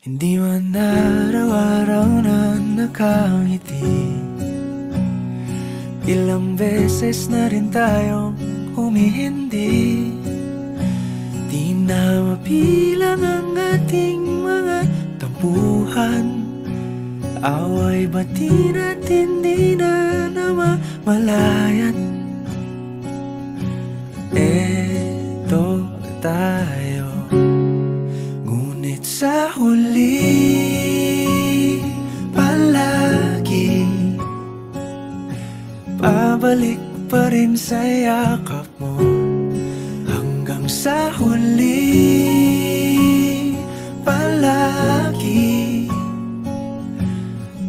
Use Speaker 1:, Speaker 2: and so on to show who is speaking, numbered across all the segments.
Speaker 1: Hindi man araw-araw na nakangiti. Ilang beses na rin tayong humihindi. Di na mapilang ang ating mga tampuhan. Away bati natin di na namamalayan. Eto tayo, ngunit sa huli palagi pabalik pa rin sa yakap mo. Hanggang sa huli palagi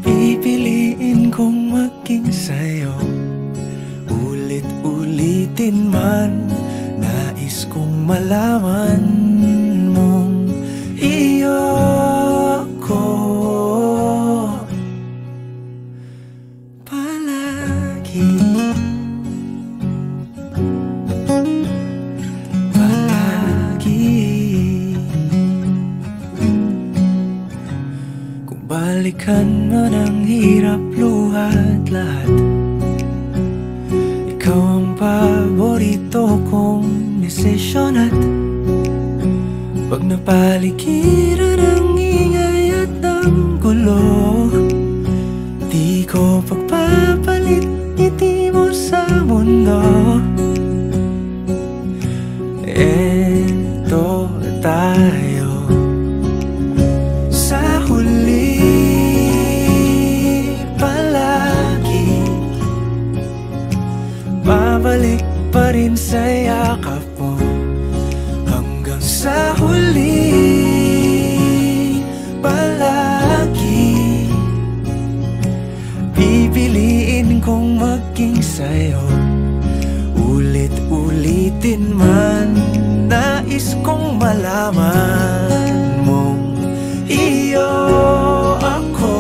Speaker 1: pipiliin kong maging sa'yo. Ulit-ulitin man, nais kong malaman mong iyo ako palagi. Kung balikan man ang hirap, luhat lahat, ikaw ang paborito kong desisyon. At pag napaligiran ang ingay at ang gulo, di ko pagpapalit ngiti mo sa mundo. Eto tayo, sa huli palagi babalik pa rin sa yakap mo. Hanggang sa huli palagi pipiliin kong maging sa'yo. Ulit-ulitin man, nais kong malaman mong iyo ako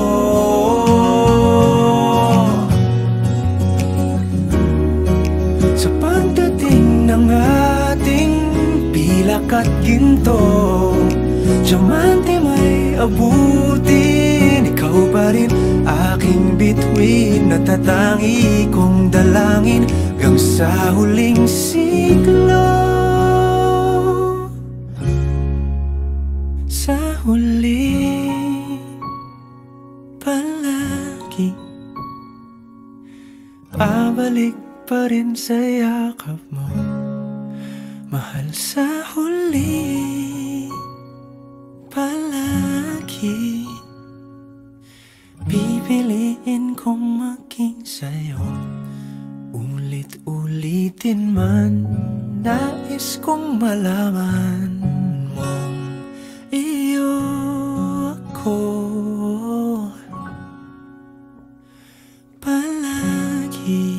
Speaker 1: sa pagdating ng ating pilak at ginto. Diamante may abutin, ikaw pa rin aking bituin. Natatangi kong dalangin hanggang sa huling siglo. Sa huli palagi pabalik pa rin sa yakap mo, mahal. Sa huli palagi pipiliin kong maging sa'yo. Ulit-ulitin man, nais kong malaman mong iyo ako palagi.